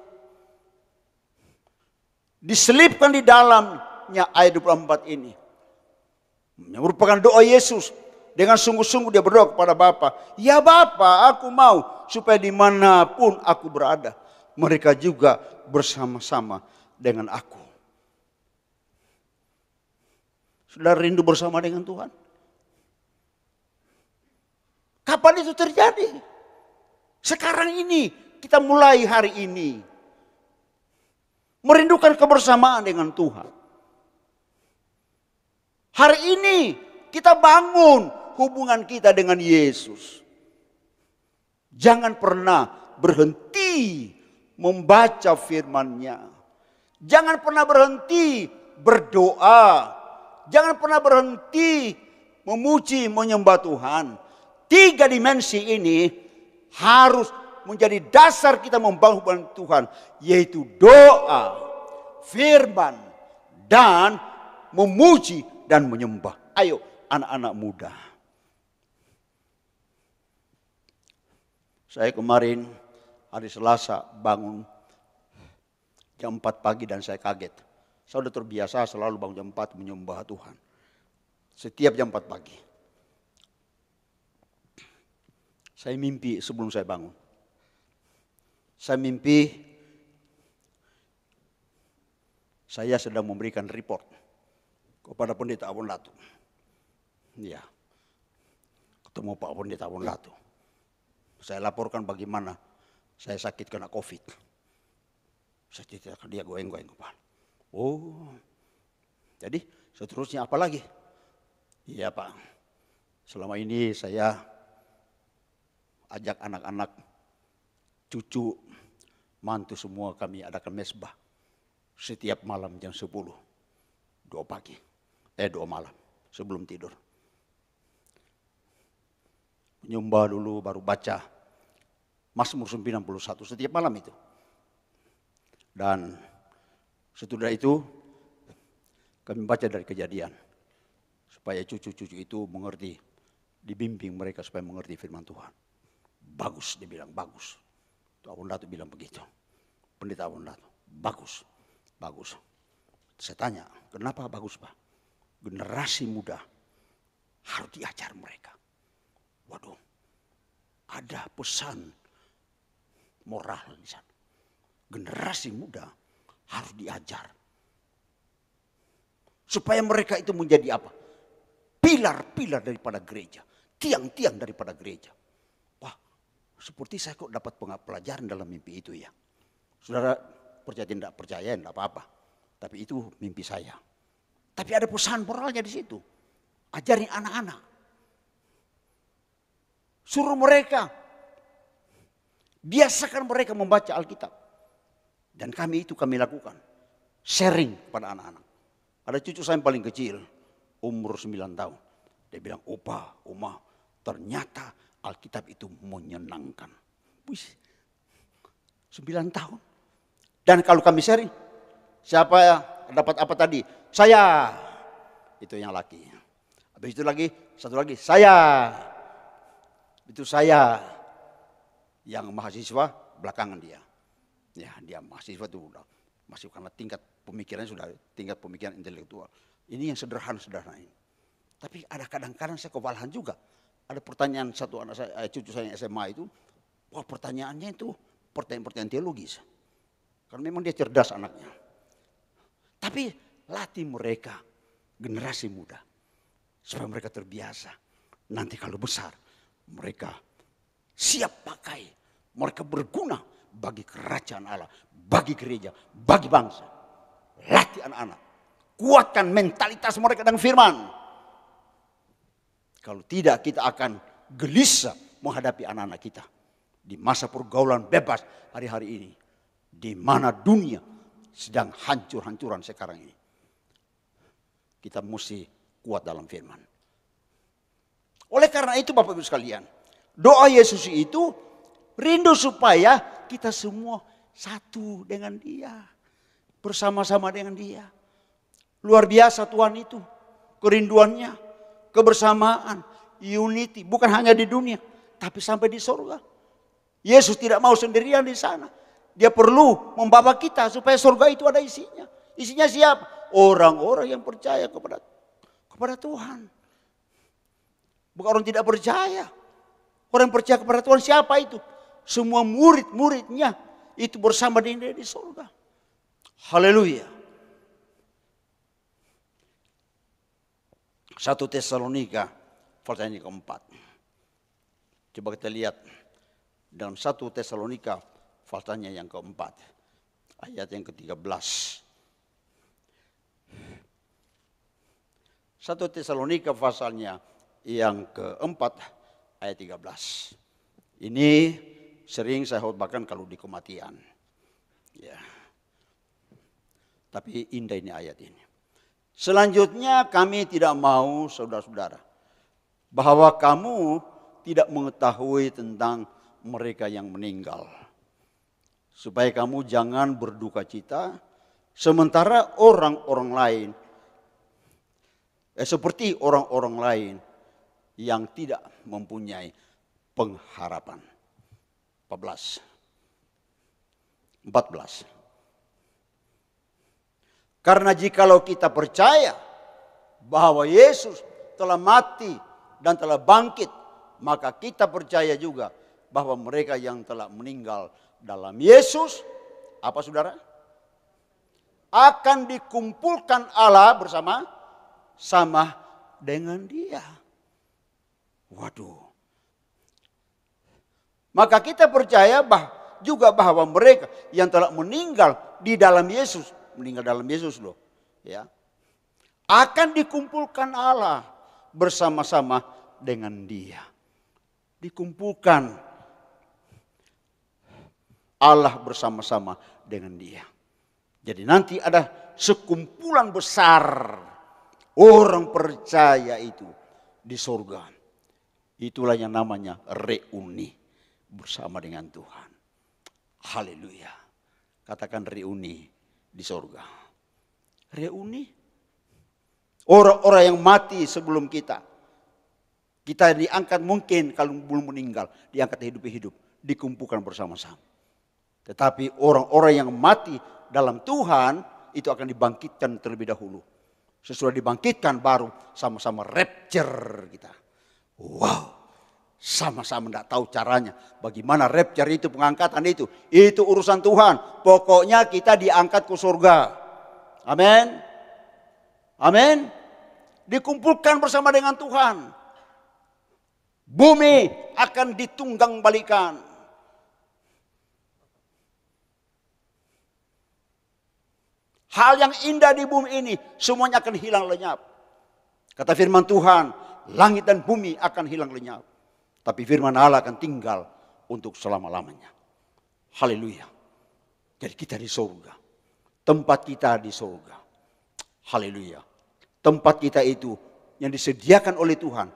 Diselipkan di dalamnya ayat 24 ini. Merupakan doa Yesus. Dengan sungguh-sungguh dia berdoa kepada Bapa. Ya Bapa, aku mau supaya dimanapun aku berada, mereka juga bersama-sama dengan aku. Saudara rindu bersama dengan Tuhan? Kapan itu terjadi? Sekarang ini, kita mulai hari ini. Merindukan kebersamaan dengan Tuhan. Hari ini kita bangun hubungan kita dengan Yesus. Jangan pernah berhenti membaca firman-Nya. Jangan pernah berhenti berdoa. Jangan pernah berhenti memuji, menyembah Tuhan. 3 dimensi ini harus menjadi dasar kita membangun hubungan Tuhan. Yaitu doa, firman, dan memuji dan menyembah. Ayo anak-anak muda. Saya kemarin hari Selasa bangun jam 4 pagi dan saya kaget. Saya sudah terbiasa selalu bangun jam 4 menyembah Tuhan. Setiap jam 4 pagi. Saya mimpi sebelum saya bangun. Saya mimpi saya sedang memberikan report kepada Pendeta Abon Latu. Ya, ketemu Pak Pendeta Abon Latu. Saya laporkan bagaimana saya sakit kena COVID. Saya ceritakan dia goyang-goyang kepala. Oh, jadi seterusnya apa lagi? Iya Pak, selama ini saya ajak anak-anak, cucu, mantu semua kami adakan mesbah. Setiap malam jam 10, 2 malam sebelum tidur. Menyembah dulu baru baca Mazmur 91 setiap malam itu. Dan setelah itu kami baca dari Kejadian supaya cucu-cucu itu mengerti, dibimbing mereka supaya mengerti firman Tuhan. Bagus, dia bilang bagus. Abon Latu bilang begitu. Pendeta Abon Latu, bagus, bagus. Saya tanya, kenapa bagus Pak? Generasi muda harus diajar mereka. Waduh, ada pesan moral di sana. Generasi muda harus diajar. Supaya mereka itu menjadi apa? Pilar-pilar daripada gereja. Tiang-tiang daripada gereja. Wah, seperti saya kok dapat pelajaran dalam mimpi itu ya. Saudara percaya tidak percaya, tidak apa-apa. Tapi itu mimpi saya. Tapi ada pesan moralnya di situ. Ajarin anak-anak. Suruh mereka. Biasakan mereka membaca Alkitab. Dan kami lakukan. Sharing kepada anak-anak. Ada cucu saya yang paling kecil. Umur 9 tahun. Dia bilang, Opa, Oma, ternyata Alkitab itu menyenangkan. Wih, 9 tahun. Dan kalau kami sharing, siapa dapat apa tadi? Saya. Itu yang laki. Habis itu lagi, satu lagi, saya. Itu saya. Yang mahasiswa belakangan dia. Ya, dia mahasiswa itu udah masih karena tingkat pemikirannya sudah tingkat pemikiran intelektual. Ini yang sederhana ini. Tapi ada kadang-kadang saya kewalahan juga. Ada pertanyaan satu anak saya, cucu saya yang SMA itu, wah pertanyaannya itu pertanyaan-pertanyaan teologis. Karena memang dia cerdas anaknya. Tapi latih mereka, generasi muda. Supaya mereka terbiasa. Nanti kalau besar, mereka siap pakai. Mereka berguna bagi kerajaan Allah, bagi gereja, bagi bangsa. Latih anak-anak. Kuatkan mentalitas mereka dengan firman. Kalau tidak kita akan gelisah menghadapi anak-anak kita. Di masa pergaulan bebas hari-hari ini. Di mana dunia sedang hancur-hancuran sekarang ini. Kita mesti kuat dalam firman. Oleh karena itu Bapak Ibu sekalian. Doa Yesus itu rindu supaya kita semua satu dengan dia. Bersama-sama dengan dia. Luar biasa Tuhan itu. Kerinduannya, kebersamaan, unity. Bukan hanya di dunia, tapi sampai di surga. Yesus tidak mau sendirian di sana. Dia perlu membawa kita supaya surga itu ada isinya. Isinya siapa? Orang-orang yang percaya kepada Tuhan. Bukan orang tidak percaya. Orang yang percaya kepada Tuhan siapa itu? Semua murid-muridnya itu bersama dengan dia di surga. Haleluya. 1 Tesalonika pasal yang keempat. Coba kita lihat dalam 1 Tesalonika pasalnya yang keempat. Ayat yang ke-13. 1 Tesalonika pasalnya yang keempat ayat 13. Ini sering saya khotbahkan kalau di kematian. Ya. Tapi indah ini ayat ini. Selanjutnya kami tidak mau saudara-saudara bahwa kamu tidak mengetahui tentang mereka yang meninggal. Supaya kamu jangan berduka cita sementara orang-orang lain seperti orang-orang lain yang tidak mempunyai pengharapan. 14. Karena jikalau kita percaya bahwa Yesus telah mati dan telah bangkit, maka kita percaya juga bahwa mereka yang telah meninggal dalam Yesus, apa saudara? Akan dikumpulkan Allah bersama dengan dia. Waduh. Maka kita percaya juga bahwa mereka yang telah meninggal di dalam Yesus, meninggal dalam Yesus loh, ya, akan dikumpulkan Allah bersama-sama dengan dia. Dikumpulkan Allah bersama-sama dengan dia. Jadi nanti ada sekumpulan besar orang percaya itu di surga. Itulah yang namanya reuni bersama dengan Tuhan. Haleluya. Katakan reuni di surga. Reuni. Orang-orang yang mati sebelum kita. Kita diangkat mungkin kalau belum meninggal. Diangkat hidup-hidup. Dikumpulkan bersama-sama. Tetapi orang-orang yang mati dalam Tuhan itu akan dibangkitkan terlebih dahulu. Sesudah dibangkitkan baru sama-sama rapture kita. Wow. Sama-sama tidak tahu caranya. Bagaimana rapture itu, pengangkatan itu. Itu urusan Tuhan. Pokoknya kita diangkat ke surga. Amin. Amin. Dikumpulkan bersama dengan Tuhan. Bumi akan ditunggang balikan. Hal yang indah di bumi ini semuanya akan hilang lenyap. Kata firman Tuhan, langit dan bumi akan hilang lenyap. Tapi firman Allah akan tinggal untuk selama-lamanya. Haleluya. Jadi kita di surga. Tempat kita di surga. Haleluya. Tempat kita itu yang disediakan oleh Tuhan.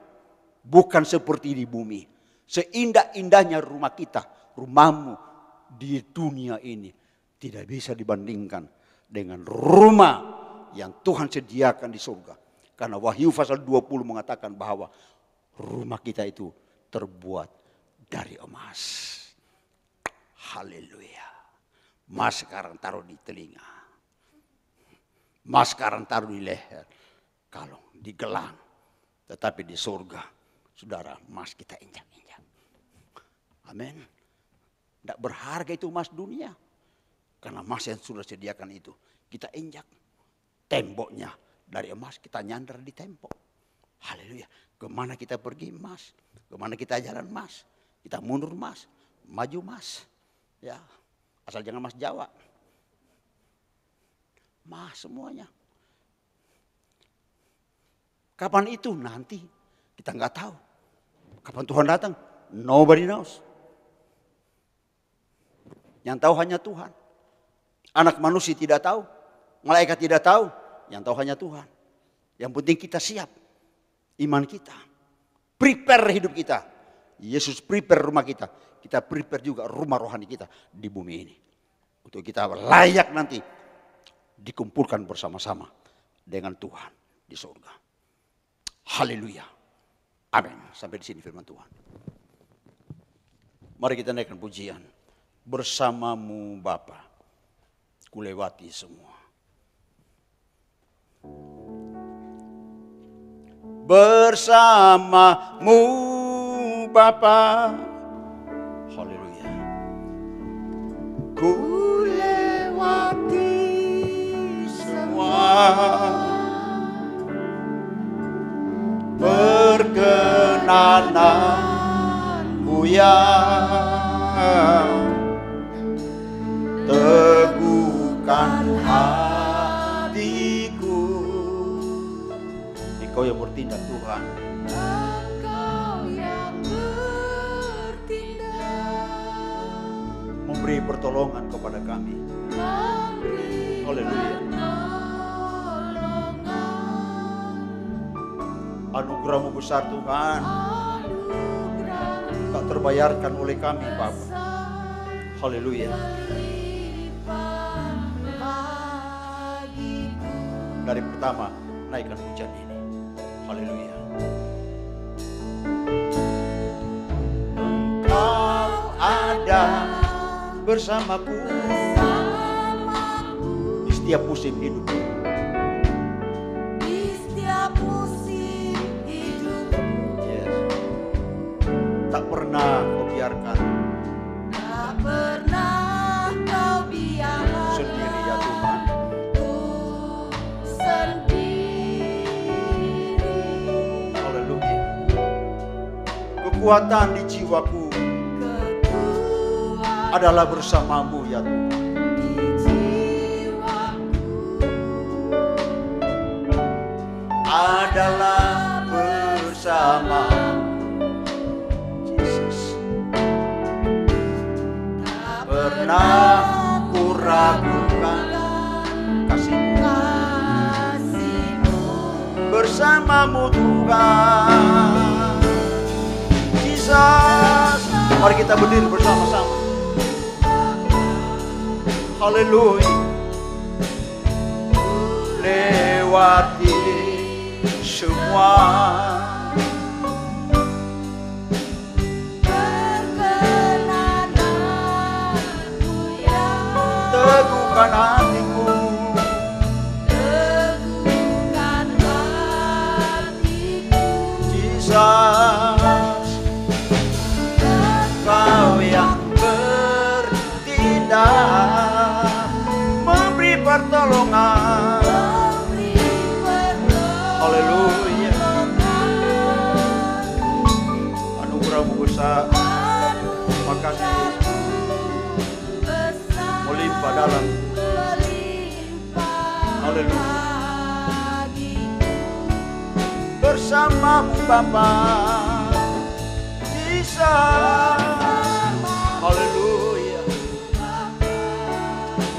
Bukan seperti di bumi. Seindah-indahnya rumah kita, rumahmu di dunia ini tidak bisa dibandingkan dengan rumah yang Tuhan sediakan di surga. Karena Wahyu pasal 20 mengatakan bahwa rumah kita itu terbuat dari emas. Haleluya. Emas sekarang taruh di telinga. Emas sekarang taruh di leher. Kalung, di gelang. Tetapi di surga, saudara, emas kita injak-injak. Amin. Tidak berharga itu emas dunia. Karena emas yang sudah sediakan itu, kita injak. Temboknya dari emas, kita nyandar di tembok. Haleluya. Kemana kita pergi emas? Kemana kita jalan emas? Kita mundur emas, maju emas. Ya, asal jangan emas Jawa. Emas semuanya. Kapan itu nanti? Kita nggak tahu. Kapan Tuhan datang? Nobody knows. Yang tahu hanya Tuhan. Anak manusia tidak tahu. Malaikat tidak tahu. Yang tahu hanya Tuhan. Yang penting kita siap. Iman kita. Prepare hidup kita. Yesus prepare rumah kita. Kita prepare juga rumah rohani kita di bumi ini. Untuk kita layak nanti dikumpulkan bersama-sama dengan Tuhan di surga. Haleluya. Amin. Sampai di sini firman Tuhan. Mari kita naikkan pujian. Bersamamu Bapa, kulewati semua. Bersamamu Bapa, haleluya. Ku lewati semua perkenananmu yang teguhkan hatiku. Engkau yang bertindak Tuhan. Engkau yang bertindak. Memberi pertolongan kepada kami. Haleluya. Anugerah-Mu besar Tuhan. Tak terbayarkan oleh kami Bapa. Haleluya. Dari pertama naikkan pujian ini. Haleluya. Engkau ada bersamaku di setiap musim hidup. Di setiap musim hidup. Yes. Tak pernah kau biarkan Tak pernah kau biarkan sendiri ya Tuhan. Sendiri. Haleluya. Kekuatan di jiwaku adalah bersamamu ya Tuhan. Di jiwaku Adalah bersama Yesus. tak Pernah ku ragukan kasih-Mu. kasih-Mu. Bersamamu Tuhan. Yesus. Mari kita berdiri bersama-sama. Haleluya. Lewati semua Perkenananmu yang teguhkan hatiku. teguhkan hatiku. Yesus, Kau yang bertindak, memberi pertolongan. Memberi pertolongan. Haleluya. Anugerah-Mu besar. Makasih Yesus. Besar Melimpah dalam melimpah Bersamamu Bapa bisa. Haleluya.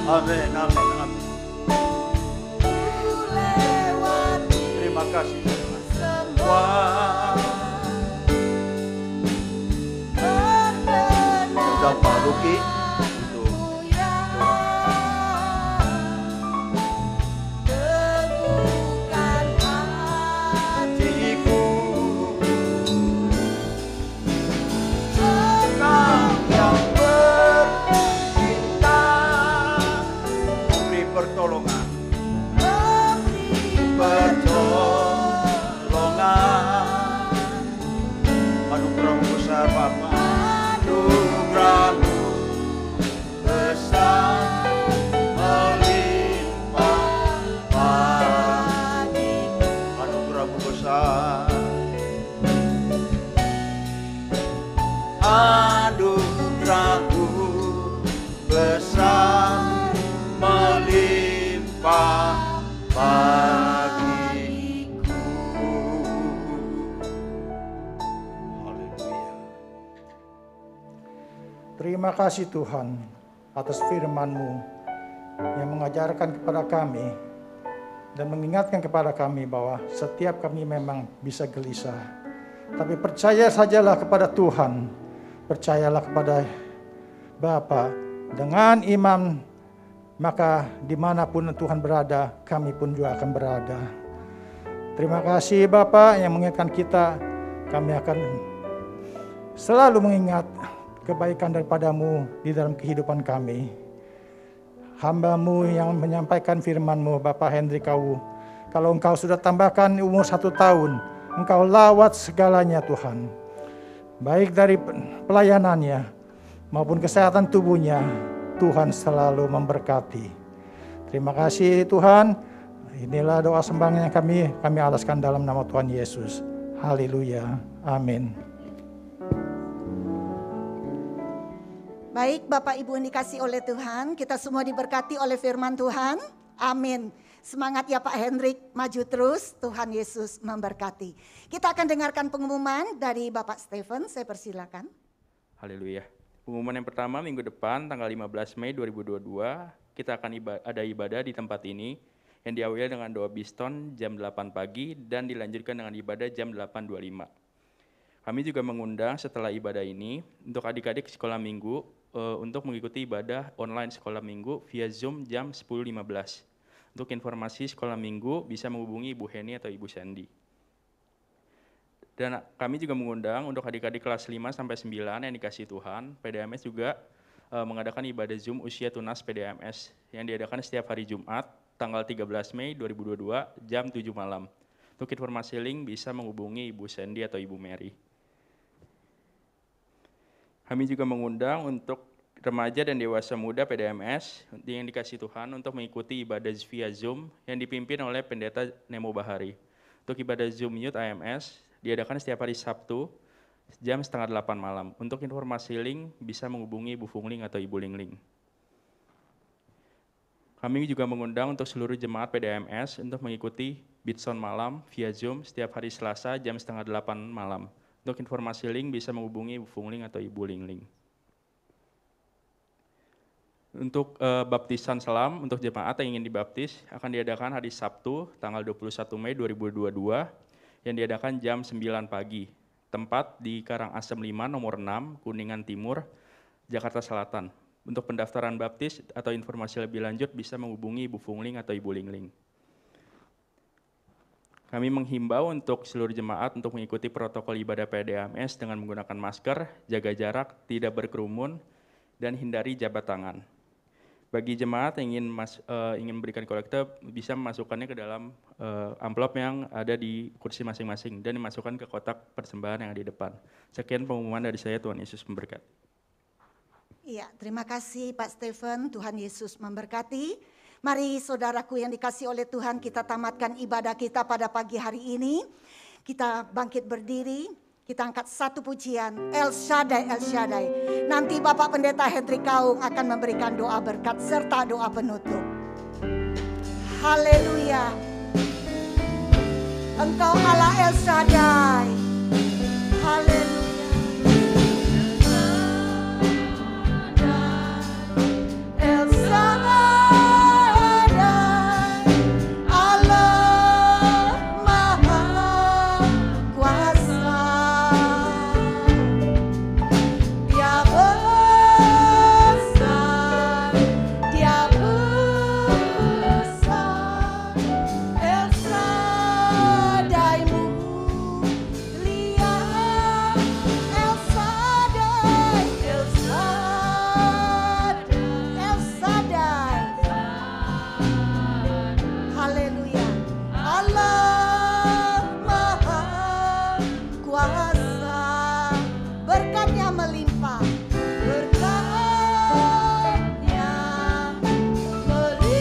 Amin, amin, amin. Terima kasih Tuhan. Wah. Sudah Pak Luki untuk hatiku Engkau yang bercinta, beri pertolongan, anugerah-Mu besar Bapa, anugerah-Mu besar melimpah bagiku, anugerah-Mu besar, anugerah-Mu besar melimpah bagiku. Haleluya. Terima kasih Tuhan atas firman-Mu yang mengajarkan kepada kami dan mengingatkan kepada kami bahwa setiap kami memang bisa gelisah. Tapi percaya sajalah kepada Tuhan, percayalah kepada Bapa. Dengan iman, maka dimanapun Tuhan berada, kami pun juga akan berada. Terima kasih Bapa yang mengingatkan kita, kami akan selalu mengingat kebaikan daripada-Mu di dalam kehidupan kami. Hamba-Mu yang menyampaikan firman-Mu, Bapak Hendrik Kau, kalau Engkau sudah tambahkan umur 1 tahun, Engkau lawat segalanya Tuhan. Baik dari pelayanannya maupun kesehatan tubuhnya, Tuhan selalu memberkati. Terima kasih Tuhan. Inilah doa sembahnya yang kami alaskan dalam nama Tuhan Yesus. Haleluya. Amin. Baik Bapak Ibu yang dikasih oleh Tuhan, kita semua diberkati oleh firman Tuhan. Amin. Semangat ya Pak Hendrik, maju terus, Tuhan Yesus memberkati. Kita akan dengarkan pengumuman dari Bapak Stephen, saya persilakan. Haleluya. Pengumuman yang pertama, minggu depan tanggal 15 Mei 2022, kita akan ada ibadah di tempat ini yang diawali dengan doa Biston jam 8 pagi dan dilanjutkan dengan ibadah jam 8.25. Kami juga mengundang setelah ibadah ini untuk adik-adik sekolah minggu untuk mengikuti ibadah online sekolah minggu via Zoom jam 10.15. Untuk informasi sekolah minggu bisa menghubungi Ibu Heni atau Ibu Sandy. Dan kami juga mengundang untuk adik-adik kelas 5 sampai 9 yang dikasih Tuhan, PDMS juga mengadakan ibadah Zoom usia tunas PDMS yang diadakan setiap hari Jumat tanggal 13 Mei 2022 jam 7 malam. Untuk informasi link bisa menghubungi Ibu Sandy atau Ibu Mary. Kami juga mengundang untuk remaja dan dewasa muda PDMS yang dikasih Tuhan untuk mengikuti ibadah via Zoom yang dipimpin oleh Pendeta Nemo Bahari. Untuk ibadah Zoom Youth AMS diadakan setiap hari Sabtu jam 7:30 malam. Untuk informasi link bisa menghubungi Ibu Fungling atau Ibu Lingling. Kami juga mengundang untuk seluruh jemaat PDMS untuk mengikuti Bitson malam via Zoom setiap hari Selasa jam 7:30 malam. Untuk informasi link bisa menghubungi Ibu Fungling atau Ibu Lingling. Untuk baptisan selam untuk jemaat yang ingin dibaptis akan diadakan hari Sabtu tanggal 21 Mei 2022 yang diadakan jam 9 pagi. Tempat di Karangasem 5 nomor 6 Kuningan Timur, Jakarta Selatan. Untuk pendaftaran baptis atau informasi lebih lanjut bisa menghubungi Ibu Fungling atau Ibu Lingling. Kami menghimbau untuk seluruh jemaat untuk mengikuti protokol ibadah PDMS dengan menggunakan masker, jaga jarak, tidak berkerumun, dan hindari jabat tangan. Bagi jemaat yang ingin memberikan kolekte, bisa memasukkannya ke dalam amplop yang ada di kursi masing-masing dan dimasukkan ke kotak persembahan yang ada di depan. Sekian pengumuman dari saya, Tuhan Yesus memberkati. Iya, terima kasih Pak Stephen, Tuhan Yesus memberkati. Mari saudaraku yang dikasih oleh Tuhan, kita tamatkan ibadah kita pada pagi hari ini. Kita bangkit berdiri, kita angkat satu pujian, El Shaddai, El Shaddai. Nanti Bapak Pendeta Hendrik Kaung akan memberikan doa berkat serta doa penutup. Haleluya. Engkau Allah El Shaddai. Haleluya. El Shaddai, Allah Maha Kuasa. Dia besar, Dia besar. El Shaddai mulia, El Shaddai, El Shaddai, El Shaddai. Haleluya. Allah Maha Kuasa. Berkatnya melimpah. Berkatnya melimpah.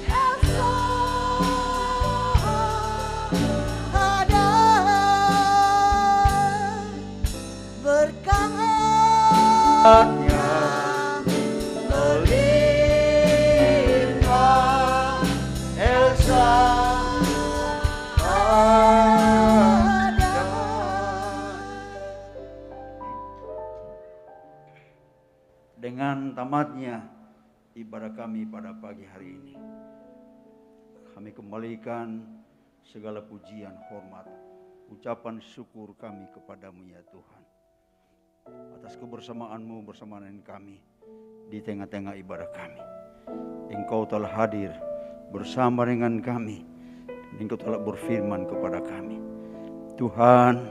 El Shaddai. Berkatnya melimpah. El Dengan tamatnya ibadah kami pada pagi hari ini, kami kembalikan segala pujian, hormat, ucapan syukur kami kepadamu ya Tuhan. Atas kebersamaan-Mu bersama dengan kami di tengah-tengah ibadah kami. Engkau telah hadir bersama dengan kami. Engkau telah berfirman kepada kami. Tuhan,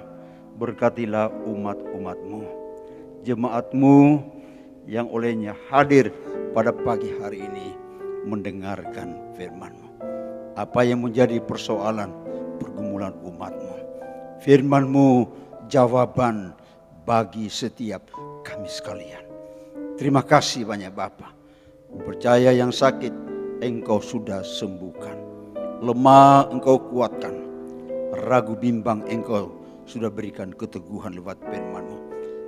berkatilah umat-umat-Mu, jemaat-Mu yang olehnya hadir pada pagi hari ini mendengarkan firman-Mu. Apa yang menjadi persoalan pergumulan umat-Mu, firman-Mu jawaban bagi setiap kami sekalian. Terima kasih banyak Bapa. Percaya yang sakit Engkau sudah sembuhkan, lemah Engkau kuatkan, ragu bimbang Engkau sudah berikan keteguhan lewat firman-Mu,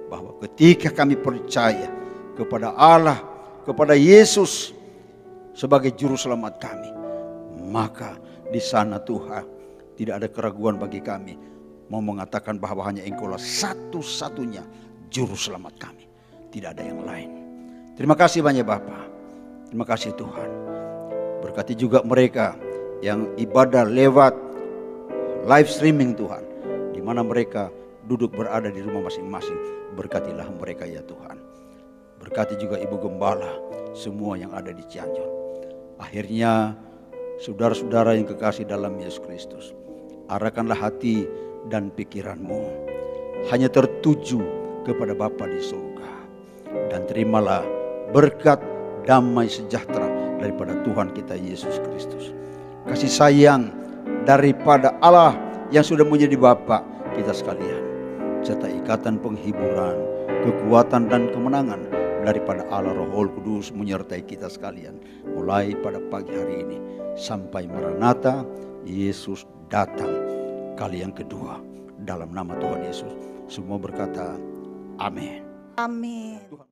bahwa ketika kami percaya kepada Allah, kepada Yesus sebagai juru selamat kami, maka di sana Tuhan tidak ada keraguan bagi kami mau mengatakan bahwa hanya Engkaulah satu-satunya juru selamat kami, tidak ada yang lain. Terima kasih banyak Bapa. Terima kasih Tuhan. Berkati juga mereka yang ibadah lewat live streaming Tuhan, di mana mereka duduk berada di rumah masing-masing. Berkatilah mereka ya Tuhan. Berkati juga Ibu Gembala, semua yang ada di Cianjur. Akhirnya saudara-saudara yang kekasih dalam Yesus Kristus, arahkanlah hati dan pikiranmu hanya tertuju kepada Bapa di surga, dan terimalah berkat damai sejahtera daripada Tuhan kita Yesus Kristus, kasih sayang daripada Allah yang sudah menjadi Bapa kita sekalian, serta ikatan penghiburan, kekuatan dan kemenangan daripada Allah Roh Kudus menyertai kita sekalian, mulai pada pagi hari ini sampai Maranatha Yesus datang kali yang kedua. Dalam nama Tuhan Yesus semua berkata amin. Amin.